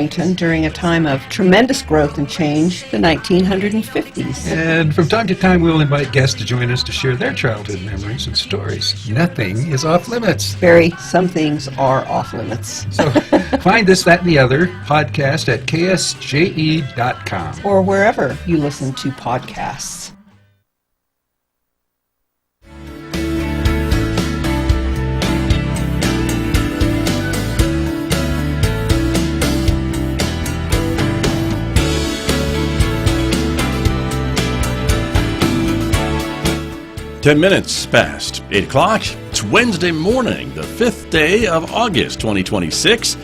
Farmington during a time of tremendous growth and change, the 1950s. And from time to time, we'll invite guests to join us to share their childhood memories and stories. Nothing is off limits. Barry, some things are off limits. So find This, That, and the Other podcast at KSJE.com. Or wherever you listen to podcasts. Ten minutes past 8 o'clock. It's Wednesday morning, the 5th day of August, 2026.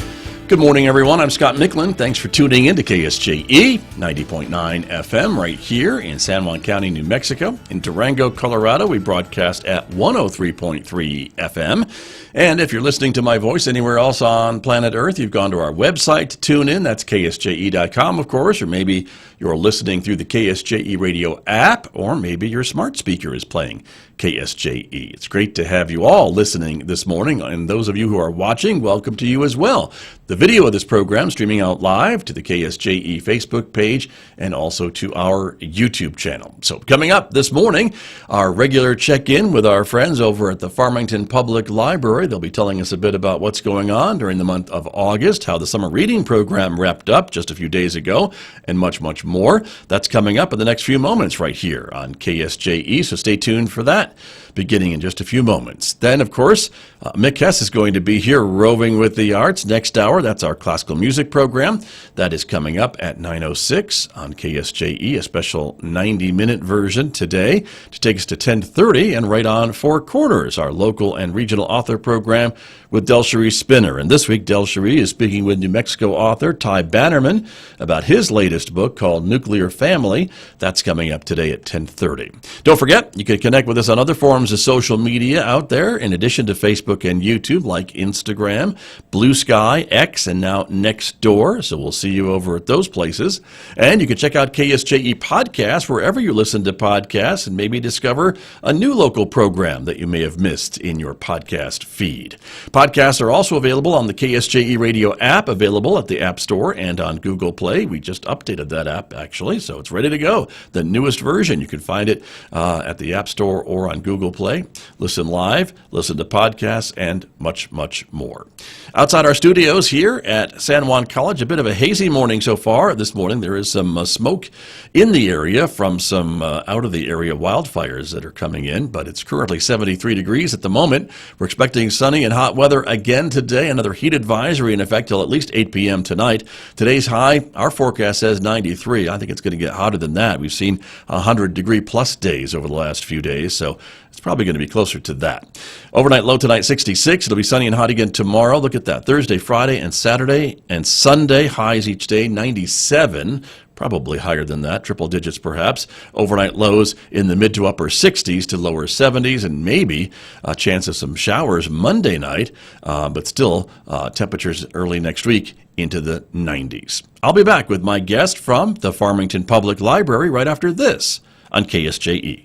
Good morning, everyone. I'm Scott Micklin. Thanks for tuning in to KSJE 90.9 FM right here in San Juan County, New Mexico. In Durango, Colorado, we broadcast at 103.3 FM. And if you're listening to my voice anywhere else on planet Earth, you've gone to our website to tune in. That's KSJE.com, of course, or maybe you're listening through the KSJE radio app, or maybe your smart speaker is playing KSJE. It's great to have you all listening this morning, and those of you who are watching, welcome to you as well. The video of this program streaming out live to the KSJE Facebook page and also to our YouTube channel. So coming up this morning, our regular check-in with our friends over at the Farmington Public Library. They'll be telling us a bit about what's going on during the month of August, how the summer reading program wrapped up just a few days ago, and much, much more. That's coming up in the next few moments right here on KSJE, so stay tuned for that, beginning in just a few moments. Then, of course, Mick Hess is going to be here roving with the arts next hour. That's our classical music program. That is coming up at 9:06 on KSJE, a special 90-minute version today to take us to 10:30 and right on 4 quarters, our local and regional author program with Del Cherie Spinner. And this week, Del Cherie is speaking with New Mexico author Ty Bannerman about his latest book called Nuclear Family. That's coming up today at 10:30. Don't forget, you can connect with us on other forms of social media out there, in addition to Facebook and YouTube, like Instagram, Blue Sky, X, and now Nextdoor. So we'll see you over at those places. And you can check out KSJE podcasts wherever you listen to podcasts and maybe discover a new local program that you may have missed in your podcast feed. Podcasts are also available on the KSJE radio app, available at the App Store and on Google Play. We just updated that app, actually, so it's ready to go. The newest version, you can find it at the App Store or on Google Play. Listen live, listen to podcasts, and much, much more. Outside our studios here at San Juan College, a bit of a hazy morning so far. This morning there is some smoke in the area from some out-of-the-area wildfires that are coming in, but it's currently 73 degrees at the moment. We're expecting sunny and hot weather again today. Another heat advisory in effect till at least 8 p.m. tonight. Today's high, our forecast says 93. I think it's going to get hotter than that. We've seen 100-degree plus days over the last few days, so it's probably going to be closer to that. Overnight low tonight, 66. It'll be sunny and hot again tomorrow. Look at that. Thursday, Friday, and Saturday, and Sunday, highs each day, 97. Probably higher than that, triple digits perhaps. Overnight lows in the mid to upper 60s to lower 70s, and maybe a chance of some showers Monday night, but still temperatures early next week into the 90s. I'll be back with my guest from the Farmington Public Library right after this on KSJE.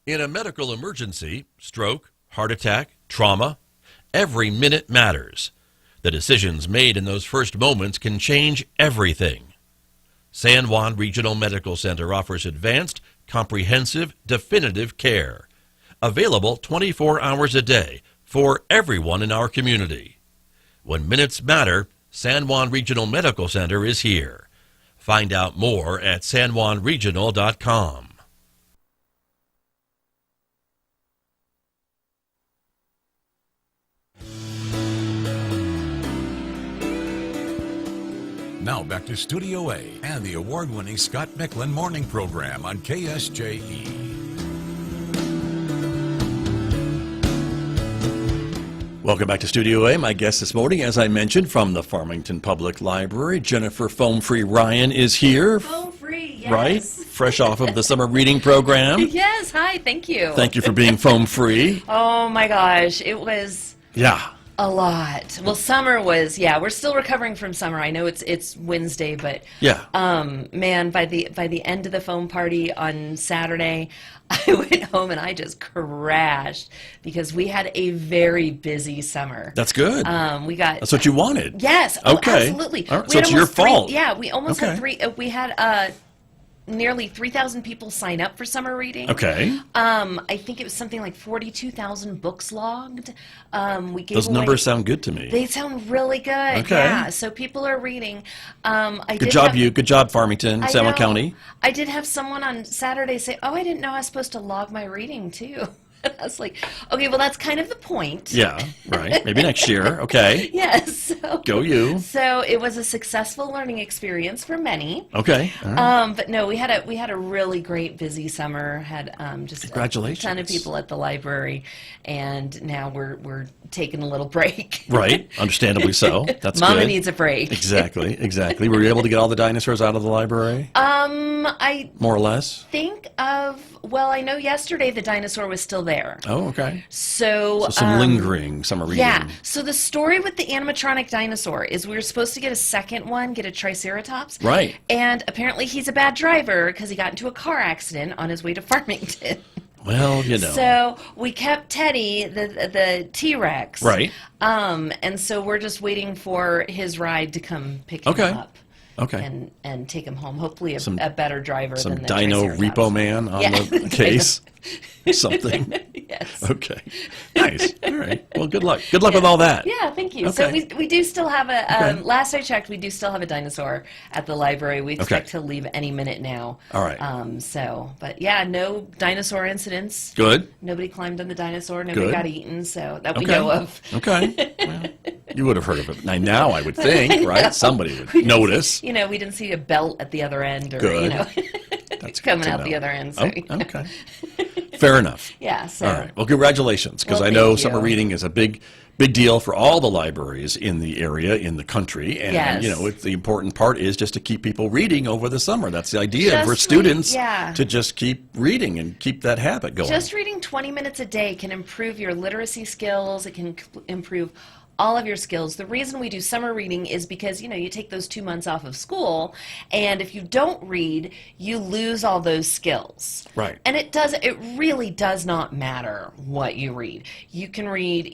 In a medical emergency, stroke, heart attack, trauma, every minute matters. The decisions made in those first moments can change everything. San Juan Regional Medical Center offers advanced, comprehensive, definitive care. Available 24 hours a day for everyone in our community. When minutes matter, San Juan Regional Medical Center is here. Find out more at sanjuanregional.com. Now back to Studio A and the award-winning Scott Micklin Morning Program on KSJE. Welcome back to Studio A. My guest this morning, as I mentioned, from the Farmington Public Library, Jennifer Foam-Free Ryan is here. Foam-free, yes. Right? Fresh off of the summer reading program. Yes, hi, thank you. Thank you for being foam-free. Oh my gosh, it was... Yeah. A lot. Well, summer was, we're still recovering from summer. I know it's Wednesday, but Yeah. man, by the end of the foam party on Saturday, I went home and I just crashed because we had a very busy summer. That's good. That's what you wanted. Yes. Okay. Oh, absolutely. All right. We So had it's your almost fault. we almost had three. We had nearly 3,000 people sign up for summer reading. Okay. I think it was something like 42,000 books logged. We gave Those away, numbers sound good to me. They sound really good. Okay. Yeah. So people are reading. Good job, Farmington, San Juan County. I did have someone on Saturday say, "Oh, I didn't know I was supposed to log my reading too." And I was like, "Okay, well, that's kind of the point." Yeah, right. Maybe next year. Okay. Yes. Go you. So it was a successful learning experience for many. Okay. All right. But no, we had a really great busy summer. Had just Congratulations. a ton of people at the library, and now we're taking a little break. Right. Understandably so. That's Mama good. needs a break. Exactly. Were you able to get all the dinosaurs out of the library? I More or less? think I know yesterday the dinosaur was still there. Oh, okay. So Some lingering summer reading. Yeah. So the story with the animatronic dinosaur is we were supposed to get a second one, get a Triceratops. Right. And apparently he's a bad driver because he got into a car accident on his way to Farmington. Well, you know. So we kept Teddy, the T-Rex. Right. And so we're just waiting for his ride to come pick him up. Okay. And take him home. Hopefully a better driver Some than the Dino Triceratops. Repo Man on the case. Something. Yes. Okay. Nice. All right. Well, good luck. Good luck with all that. Yeah, thank you. Okay. So we do still have last I checked, we do still have a dinosaur at the library. We expect to leave any minute now. All right. But yeah, no dinosaur incidents. Good. Nobody climbed on the dinosaur. Nobody Good. got eaten, so that we know of. Okay. Well, you would have heard of it. Now I would think, right? Somebody would notice. We didn't see a belt at the other end or, Good. That's coming good to out the know. other end. So, Okay. Fair enough. Yeah. So. All right. Well, congratulations, because Well, I know thank summer you. reading is a big deal for all the libraries in the area, in the country, and Yes. the important part is just to keep people reading over the summer. That's the idea Just for students yeah. to just keep reading and keep that habit going. Just reading 20 minutes a day can improve your literacy skills. It can improve all of your skills. The reason we do summer reading is because, you take those 2 months off of school, and if you don't read, you lose all those skills. Right. And it really does not matter what you read. You can read,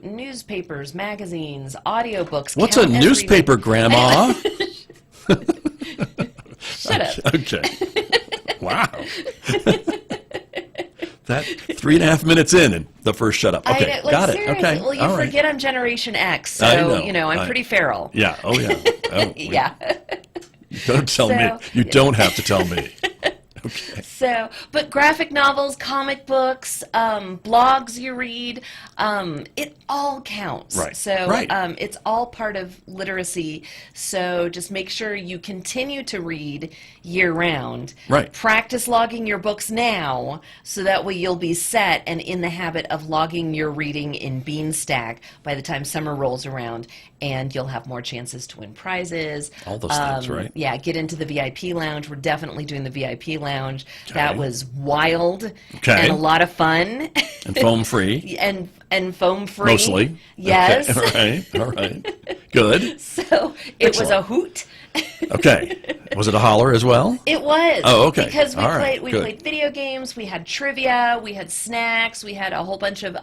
newspapers, magazines, audiobooks. What's a count as newspaper, reading. Grandma? Shut up. Okay. Wow. That 3.5 minutes in and the first shut up. Okay, got it. Seriously. Okay. Well, you all right. forget I'm Generation X, so, I know. I'm pretty feral. Yeah. Oh, yeah. Oh, Yeah. You don't tell me. You don't have to tell me. Okay. So, but graphic novels, comic books, blogs you read, it all counts. Right. So, Right. it's all part of literacy. So just make sure you continue to read year round. Right. Practice logging your books now, so that way you'll be set and in the habit of logging your reading in Beanstack by the time summer rolls around, and you'll have more chances to win prizes. All those things, right? Yeah, get into the VIP lounge. We're definitely doing the VIP lounge. Okay. That was wild Okay. and a lot of fun. And foam free. and foam free. Mostly. Yes. Okay. All right. Good. So it was a Excellent. hoot. Okay. Was it a holler as well? It was. Oh, okay. Because All right. we Good. played video games, we had trivia, we had snacks, we had a whole bunch of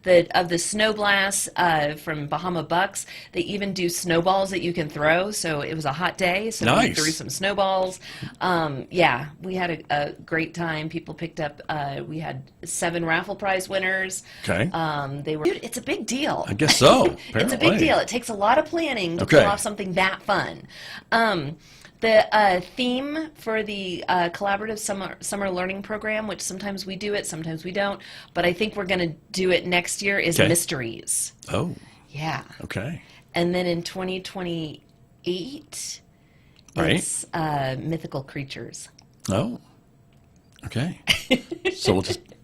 the snow blasts from Bahama Bucks. They even do snowballs that you can throw. So it was a hot day, so we Nice. threw some snowballs. Yeah, we had a great time. People picked up. We had 7 raffle prize winners. Okay. Dude, it's a big deal. I guess so. It's a big apparently. deal. It takes a lot of planning to Okay. pull off something that fun. The theme for the collaborative summer learning program, which sometimes we do it, sometimes we don't, but I think we're going to do it next year, is Okay. mysteries. Oh, Yeah. okay. And then in 2028, Right. it's mythical creatures. Oh, okay. So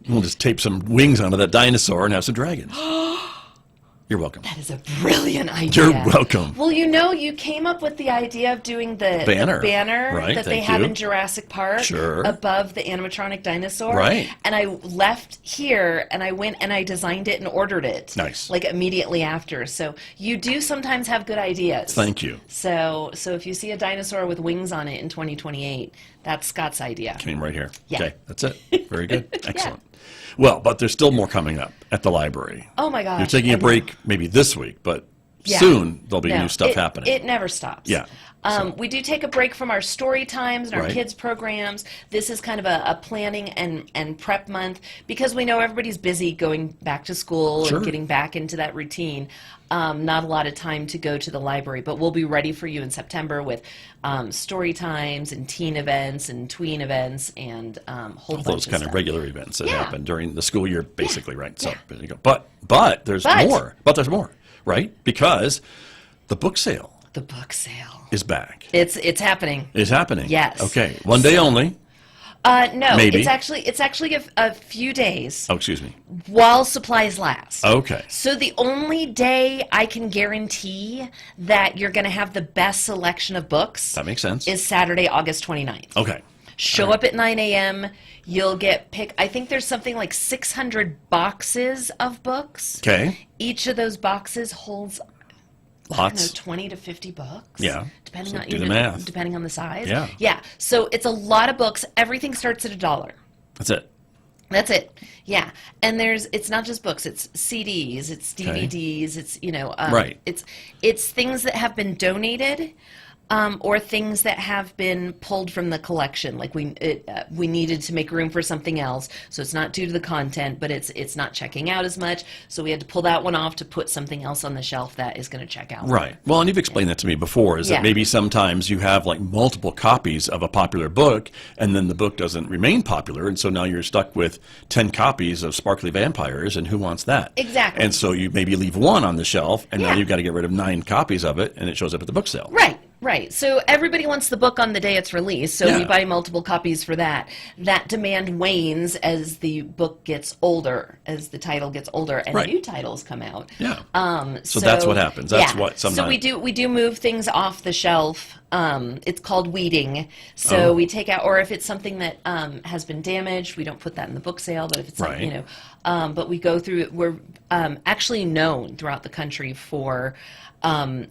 we'll just tape some wings onto that dinosaur and have some dragons. You're welcome. That is a brilliant idea. You're welcome. Well, you came up with the idea of doing the Banner. Right, that they thank have you. in Jurassic Park Sure. above the animatronic dinosaur. Right. And I left here and I went and I designed it and ordered it. Nice. Like immediately after. So you do sometimes have good ideas. Thank you. So if you see a dinosaur with wings on it in 2028, that's Scott's idea. Came right here. Yeah. Okay, that's it. Very good. Excellent. Well, but there's still more coming up at the library. Oh my gosh. You're taking a I know. break maybe this week, but Yeah. soon there'll be No, new stuff happening. It never stops. Yeah. We do take a break from our story times and our Right. kids programs. This is kind of a planning and prep month because we know everybody's busy going back to school Sure. and getting back into that routine. Not a lot of time to go to the library, but we'll be ready for you in September with story times and teen events and tween events and whole All bunch those of kind stuff. of regular events that Yeah. happen during the school year, basically, right? So Yeah. there you go. But there's But- more. But there's more, right? Because the book sale The book sale. is back. It's happening. It's happening. Yes. Okay. One day only. No, Maybe. it's actually a few days Oh, excuse me. while supplies last. Okay. So the only day I can guarantee that you're going to have the best selection of books That makes sense. is Saturday, August 29th. Okay. Show up at 9 a.m. You'll get I think there's something like 600 boxes of books. Okay. Each of those boxes holds I don't know, Lots. 20 to 50 books. Yeah. Depending So on do the math. depending on the size. Yeah. Yeah. So it's a lot of books. Everything starts at $1. That's it. That's it. Yeah. And it's not just books, it's CDs, it's DVDs, it's, Right. it's things that have been donated, or things that have been pulled from the collection. Like we needed to make room for something else. So it's not due to the content, but it's not checking out as much. So we had to pull that one off to put something else on the shelf that is going to check out. Right. Well, and you've explained that to me before, is Yeah. that maybe sometimes you have like multiple copies of a popular book, and then the book doesn't remain popular, and so now you're stuck with 10 copies of Sparkly Vampires, and who wants that? Exactly. And so you maybe leave one on the shelf, and now Yeah. you've got to get rid of 9 copies of it, and it shows up at the book sale. Right. Right. So everybody wants the book on the day it's released, so Yeah. we buy multiple copies for that. That demand wanes as the book gets older, as the title gets older, and Right. new titles come out. Yeah. So that's what happens. That's what So sometimes- we do move things off the shelf. It's called weeding. So Oh. we take out, or if it's something that has been damaged, we don't put that in the book sale. But if it's Right. but we go through. We're actually known throughout the country for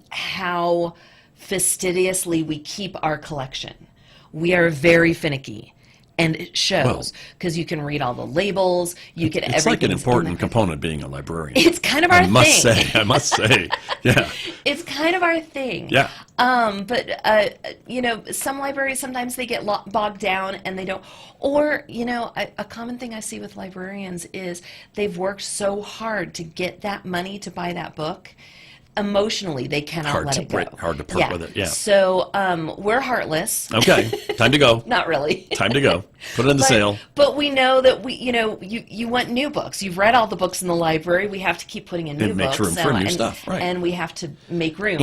how fastidiously we keep our collection. We are very finicky, and it shows because you can read all the labels. You can It's like an everything's in important there. component of being a librarian. It's kind of our I must thing. say. I must say. Yeah. It's kind of our thing. Yeah. But some libraries sometimes they get bogged down and they don't. Or a common thing I see with librarians is they've worked so hard to get that money to buy that book. Emotionally, they cannot Hard let to it go. hard to part with it, yeah. So we're heartless. Okay. Time to go. Not really. Time to go. Put it in the sale. But we know that you want new books. You've read all the books in the library. We have to keep putting in new It makes books. room for new stuff, right. And we have to make room.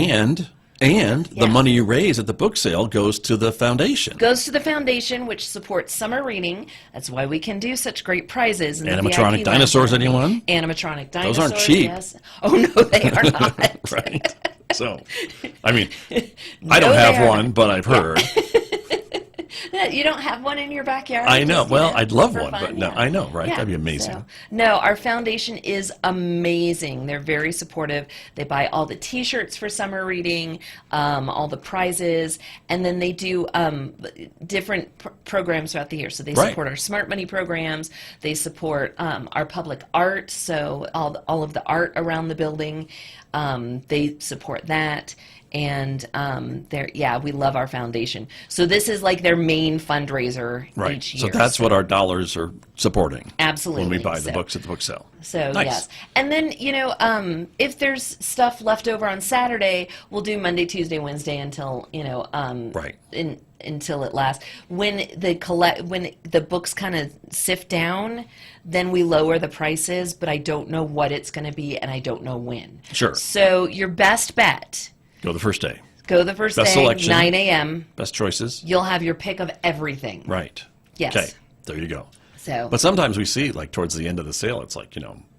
And the Yeah. money you raise at the book sale goes to the foundation. Goes to the foundation, which supports summer reading. That's why we can do such great prizes. In the Animatronic VIP dinosaurs, lounge. anyone? Animatronic dinosaurs. Those aren't cheap. Yes. Oh no, they are not. Right. So, I mean, I don't No, have they are one, but I've heard. You don't have one in your backyard? I know. Just, Well, I'd love for one, fun? but no, Yeah. I know, right? Yeah. That'd be amazing. So, no, our foundation is amazing. They're very supportive. They buy all the T-shirts for summer reading, all the prizes, and then they do different programs throughout the year. So they Right. support our Smart Money programs. They support our public art. So all of the art around the building, they support that. And we love our foundation. So this is like their main fundraiser Right. each So year. that's what our dollars are supporting. Absolutely. When we buy the So- books at the book sale. So Nice. yes, and then if there's stuff left over on Saturday, we'll do Monday, Tuesday, Wednesday until Right. until it lasts. When the books kind of sift down, then we lower the prices. But I don't know what it's going to be, and I don't know when. Sure. So your best bet: Go the first day. go the first Best day, selection. 9 a.m. Best choices. You'll have your pick of everything. Right. Yes. Okay. There you go. So But sometimes we see, like, towards the end of the sale, it's like,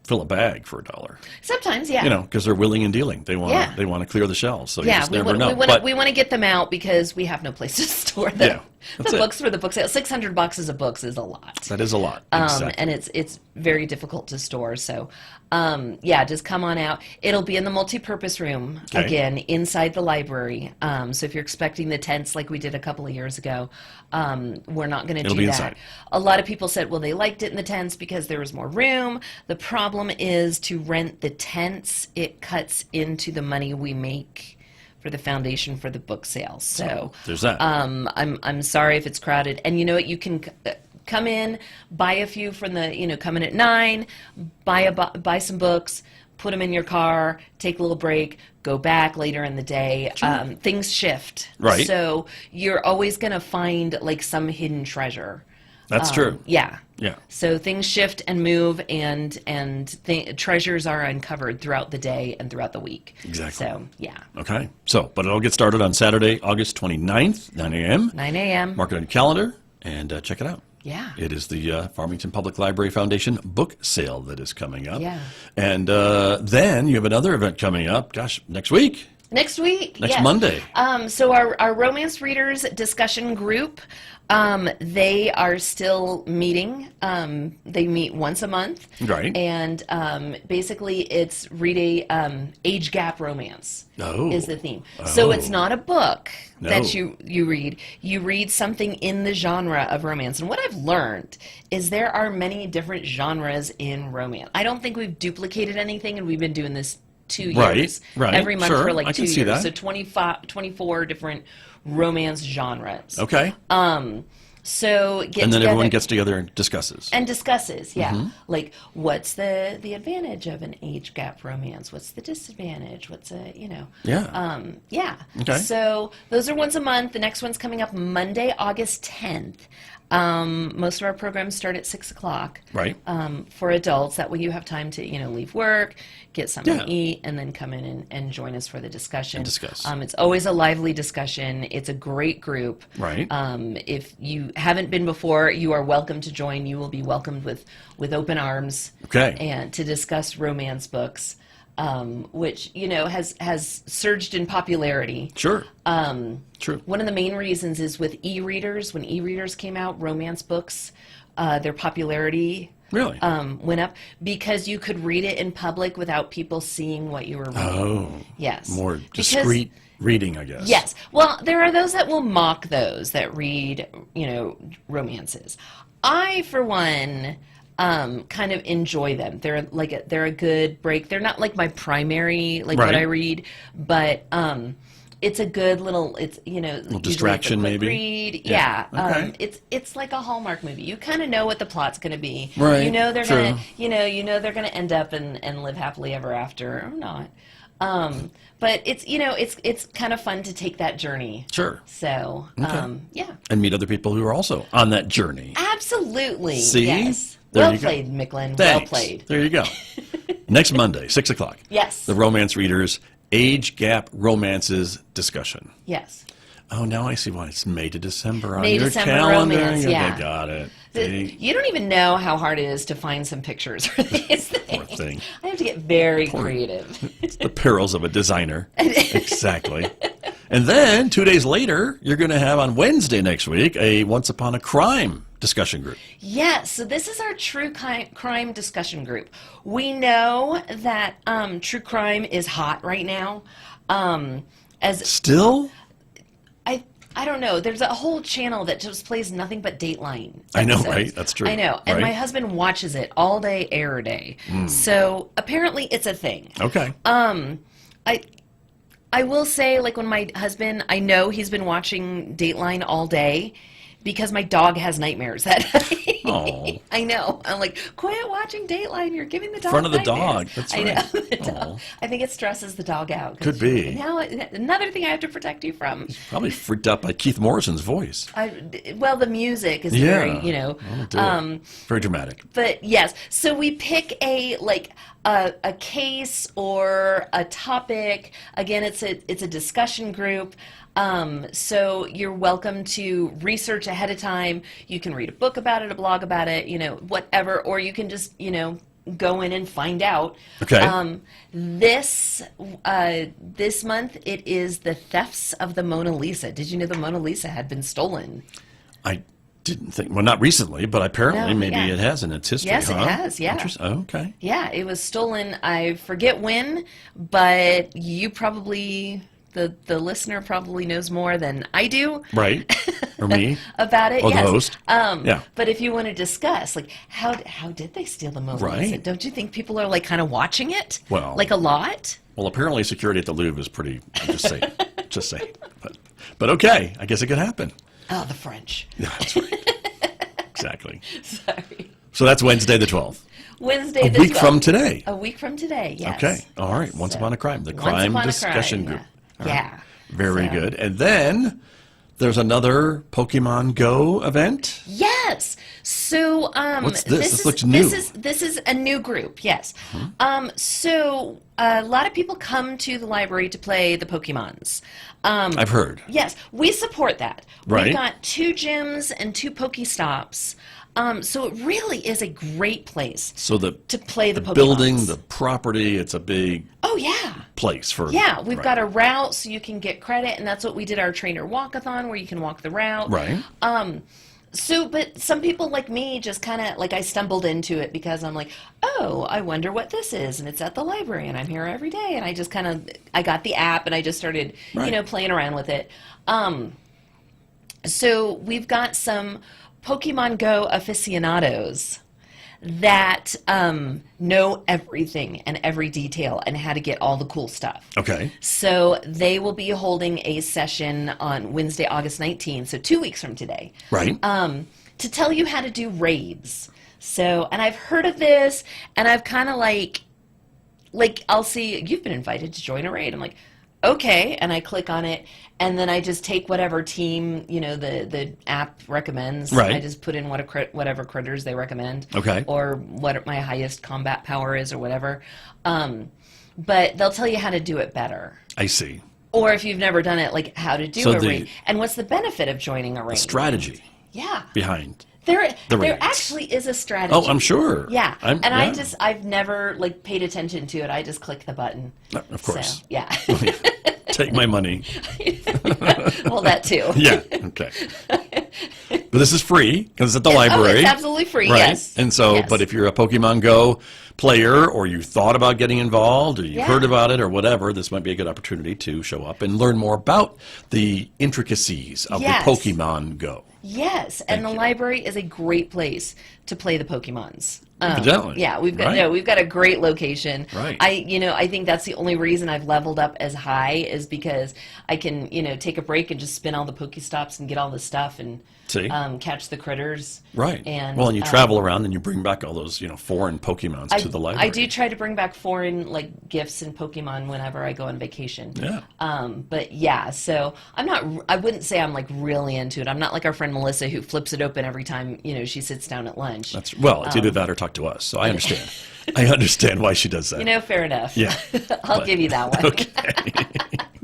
fill a bag for $1. Sometimes, yeah. You know, because they're willing and dealing. They want Yeah. they want to clear the shelves. So you Yeah, just we never want, know. we want to get them out because we have no place to store them. Yeah, that's the it. books for the book sale. 600 boxes of books is a lot. That is a lot. Exactly. And it's very difficult to store. So, yeah, just come on out. It'll be in the multi-purpose room, Okay. again, inside the library. So if you're expecting the tents like we did a couple of years ago, we're not going to It'll do be that. inside. A lot of people said, well, they liked it in the tents because there was more room. The problem is to rent the tents, it cuts into the money we make for the foundation for the book sales. So There's that. I'm sorry if it's crowded. And you know what? You can come in, buy a few from the, come in at 9, buy some books, put them in your car, take a little break, go back later in the day. Things shift. Right. So you're always going to find like some hidden treasure. That's true. Yeah. Yeah. So things shift and move, and treasures are uncovered throughout the day and throughout the week. Exactly. So, yeah. Okay. So, but it'll get started on Saturday, August 29th, 9 a.m. 9 a.m. Mark it on your calendar and check it out. Yeah. It is the Farmington Public Library Foundation book sale that is coming up. Yeah. And then you have another event coming up, gosh, next week. Next week. Next yes. Monday. So our romance readers discussion group, they are still meeting. They meet once a month. Right. And basically it's read a age gap romance is the theme. So it's not a book that you read. You read something in the genre of romance. And what I've learned is there are many different genres in romance. I don't think we've duplicated anything, and we've been doing this 2 years. Right. Every month Sure. for like I 2 can see years. that. So 24 different romance genres. Okay. So get And then together everyone gets together and discusses. and discusses, yeah. Like, what's the advantage of an age gap romance? What's the disadvantage? What's Yeah. yeah. Okay. So those are once a month. The next one's coming up Monday, August 10th. Most of our programs start at 6 o'clock. Right. For adults. That way you have time to, leave work, get something Yeah. to eat, and then come in and join us for the discussion. And discuss. It's always a lively discussion. It's a great group. Right. If you haven't been before, you are welcome to join. You will be welcomed with open arms. Okay. And to discuss romance books, which, has surged in popularity. Sure. True. One of the main reasons is with e-readers. When e-readers came out, romance books, their popularity Really? went up because you could read it in public without people seeing what you were reading. Oh. Yes. More Because- discreet reading, I guess. Yes. Well, there are those that will mock those that read, romances. I, for one, kind of enjoy them. They're a good break. They're not like my primary, what Right. I read, but it's a good little, little distraction, maybe? read. Yeah. Yeah. Okay. It's like a Hallmark movie. You kind of know what the plot's going to be. Right. You know they're True. going to, they're going to end up and live happily ever after or not. But it's kind of fun to take that journey. Sure. So, yeah. And meet other people who are also on that journey. Absolutely. See? Yes. There Well you go. played, Micklin. Thanks. Well played. There you go. Next Monday, 6 o'clock. Yes. The Romance Readers Age Gap Romances discussion. Yes. Oh, now I see why it's May to December on May, your December calendar. romance, Okay, yeah. got it. See? You don't even know how hard it is to find some pictures for these things. Poor thing. I have to get very creative. It's the perils of a designer. Exactly. And then 2 days later, you're going to have on Wednesday next week a Once Upon a Crime discussion group. Yes, so this is our true crime discussion group. We know that true crime is hot right now. Still? I don't know. There's a whole channel that just plays nothing but Dateline I know, episodes. right? That's true. I know. And Right. my husband watches it all day, air day. So apparently it's a thing. Okay. I will say, when my husband, I know he's been watching Dateline all day because my dog has nightmares that night. Aw. I know. I'm like, quit watching Dateline. You're giving the dog Front of the nightmares." dog. That's I right. know. The dog. Aw. I think it stresses the dog out. Could be. Now, another thing I have to protect you from. Probably freaked out by Keith Morrison's voice. Well, the music is Yeah. very, That'll do it. Very dramatic. But yes, so we pick a case or a topic. Again, it's a discussion group. So you're welcome to research ahead of time. You can read a book about it, a blog about it, whatever, or you can just, go in and find out. Okay. This month it is the thefts of the Mona Lisa. Did you know the Mona Lisa had been stolen? I didn't think, well, not recently, but apparently No, maybe yeah. it has in its history, Yes, huh? it has, yeah. Oh, okay. Yeah, it was stolen. I forget when, but you probably, the listener probably knows more than I do. Right. Or me. About it, Or the yes. host. Yeah. But if you want to discuss, like, how did they steal the Mona Right. Lisa? Don't you think people are, like, kind of watching it? Well. Like, a lot? Well, apparently security at the Louvre is pretty, I'm just saying. Just saying. But okay, I guess it could happen. Oh, the French. Yeah, that's right. Exactly. Sorry. So that's Wednesday the 12th. Wednesday A the week 12th. from today. A week from today, yes. Okay. All right. Once So, Upon a Crime, the Once crime Upon a discussion Crime, group. yeah. All right. Yeah. Very So- good. And then there's another Pokemon Go event. Yes. So What's this? This looks new. This is a new group. Yes. So a lot of people come to the library to play the Pokemons. I've heard. Yes, we support that. Right. We've got 2 gyms and 2 Pokestops. So it really is a great place So the to play the Pokemons. building, the property, it's a big Oh yeah. place for. Yeah, we've right. got a route so you can get credit, and that's what we did our trainer walkathon where you can walk the route. Right. So, but some people like me just kind of, like, I stumbled into it because I'm like, oh, I wonder what this is, and it's at the library, and I'm here every day, and I just kind of, I got the app, and I just started, Right. playing around with it. So we've got some Pokemon Go aficionados that know everything and every detail and how to get all the cool stuff. Okay. So they will be holding a session on Wednesday, August 19th, so 2 weeks from today, Right. to tell you how to do raids. So, and I've heard of this, and I've kind of like I'll see, you've been invited to join a raid. I'm like, okay, and I click on it, and then I just take whatever team, the app recommends. Right. I just put in whatever critters they recommend. Okay. Or what my highest combat power is or whatever. But they'll tell you how to do it better. I see. Or if you've never done it, like how to do So a the- raid. And what's the benefit of joining a raid? Strategy Yeah. behind. There raids. actually is a strategy. Oh, I'm sure. Yeah. Yeah. I've never paid attention to it. I just click the button. Of course. So, yeah. Take my money. Well, that too. Yeah. Okay. But this is free because it's at the Yes, library. Oh, it's absolutely free. Right. Yes. And so, Yes. but if you're a Pokemon Go player or you thought about getting involved or you Yeah. heard about it or whatever, this might be a good opportunity to show up and learn more about the intricacies of Yes. the Pokemon Go. Yes, and the library is a great place to play the Pokemons. Evidently. Yeah, we've got Right. we've got a great location. Right. I think that's the only reason I've leveled up as high is because I can take a break and just spin all the Pokestops and get all the stuff and See? catch the critters. Right. And well, and you travel around and you bring back all those, foreign Pokemons to the library. I do try to bring back foreign gifts and Pokemon whenever I go on vacation. Yeah. But yeah, so I wouldn't say I'm really into it. I'm not like our friend Melissa who flips it open every time, she sits down at lunch. It's either that or talk to us. So I understand. I understand why she does that. Fair enough. Yeah. I'll give you that one. Okay.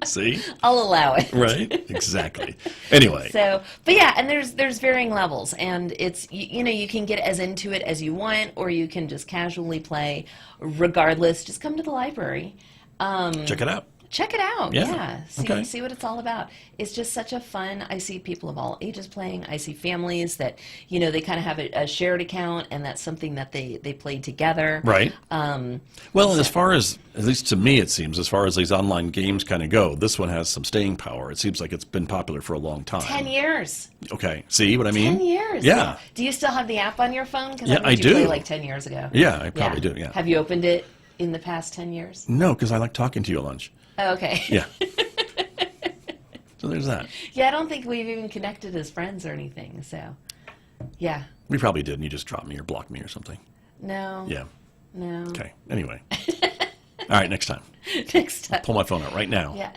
See? I'll allow it. Right? Exactly. Anyway. So, but yeah, and there's varying levels, and it's you can get as into it as you want, or you can just casually play. Regardless, just come to the library. Check it out. Check it out. Yeah. Yeah. Okay. See what it's all about. It's just such a fun. I see people of all ages playing. I see families that they kind of have a shared account, and that's something that they play together. Right. Well, as far as, at least to me it seems, as far as these online games kind of go, this one has some staying power. It seems like it's been popular for a long time. 10 years. Okay. See what I mean? 10 years. Yeah. Do you still have the app on your phone? Because Yeah, I you do. play like 10 years ago. Yeah, I probably do, yeah. Have you opened it in the past 10 years? No, because I like talking to you at lunch. Oh, okay. Yeah. So there's that. Yeah, I don't think we've even connected as friends or anything. So, yeah. We probably did, and you just dropped me or blocked me or something. No. Yeah. No. Okay. Anyway. All right, next time. Next time. Pull my phone out right now. Yeah.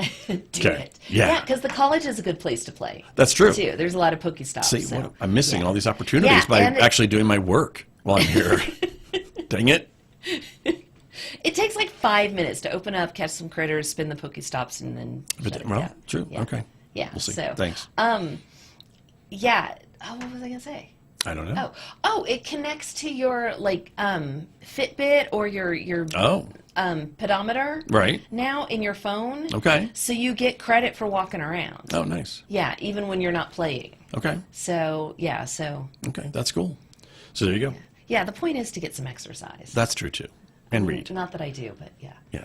Do Okay. it. Yeah. because the college is a good place to play. That's true. Too. There's a lot of Pokestops. See, so. I'm missing yeah. all these opportunities Yeah, by and actually doing my work while I'm here. Dang it. It takes like 5 minutes to open up, catch some critters, spin the Pokestops, and then shut it Well, down. true. Yeah. Okay. Yeah. We'll see. So, Thanks. yeah. Oh, what was I gonna say? I don't know. It connects to your like Fitbit or your pedometer. Right. Now in your phone. Okay. So you get credit for walking around. Oh, nice. Yeah, even when you're not playing. Okay. So yeah, so. Okay, that's cool. So there you go. Yeah, the point is to get some exercise. That's true too, and read. Not that I do, but yeah. Yeah.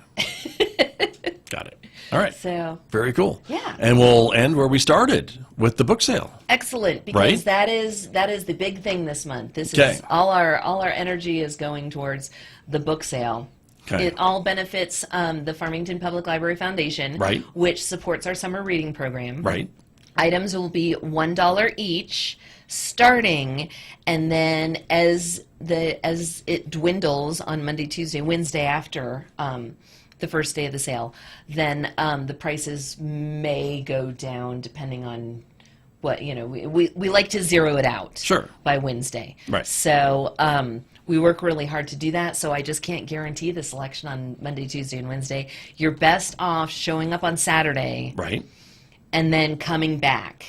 Got it. All right. So. Very cool. Yeah. And we'll end where we started with the book sale. Excellent, because Right? that is the big thing this month. This Okay. is all our energy is going towards the book sale. Okay. It all benefits the Farmington Public Library Foundation, Right. which supports our summer reading program. Right. Items will be $1 each, starting, and then as it dwindles on Monday, Tuesday, Wednesday after the first day of the sale, then the prices may go down depending on what, we like to zero it out Sure. by Wednesday. Right. So we work really hard to do that, so I just can't guarantee the selection on Monday, Tuesday, and Wednesday. You're best off showing up on Saturday Right. and then coming back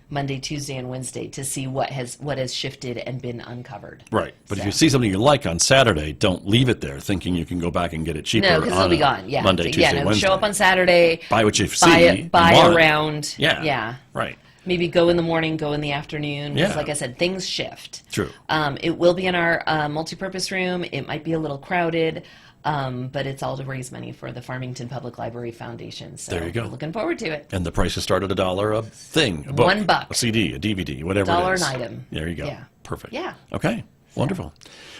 Monday, Tuesday, and Wednesday to see what has shifted and been uncovered. Right. But if So. you see something you like on Saturday, don't leave it there thinking you can go back and get it cheaper No, because it'll on be a gone. Yeah. Monday, Tuesday, yeah, no, Wednesday. show up on Saturday. Buy what you Buy see it, buy and want. around. Yeah. Yeah. Right. Maybe go in the morning, go in the afternoon. Because Yeah. like I said, things shift. True. It will be in our multipurpose room. It might be a little crowded, but it's all to raise money for the Farmington Public Library Foundation. So There you go. we're looking forward to it. And the prices start at $1 a thing, a book, $1. a CD, a DVD, whatever $1 it is. an item. There you go. Yeah. Perfect. Yeah. Okay. Wonderful.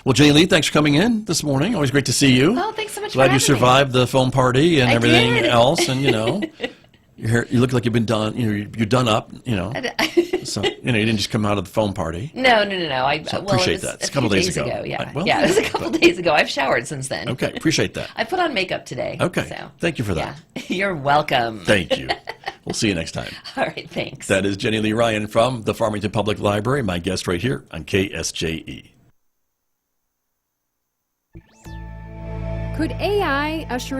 Well, Jenny Lee, thanks for coming in this morning. Always great to see you. Oh, thanks so much Glad for you having me. survived the foam party and I everything did. else, and your hair, you look like you've been done. You're done up. So you didn't just come out of the foam party. No. I appreciate it was that. It's a couple days ago. Yeah, Well, yeah, it was a couple days ago. I've showered since then. Okay, appreciate that. I put on makeup today. Okay, So, thank you for that. yeah, you're welcome. Thank you. We'll see you next time. All right, thanks. That is Jenny Lee Ryan from the Farmington Public Library, my guest right here on KSJE. Could AI usher in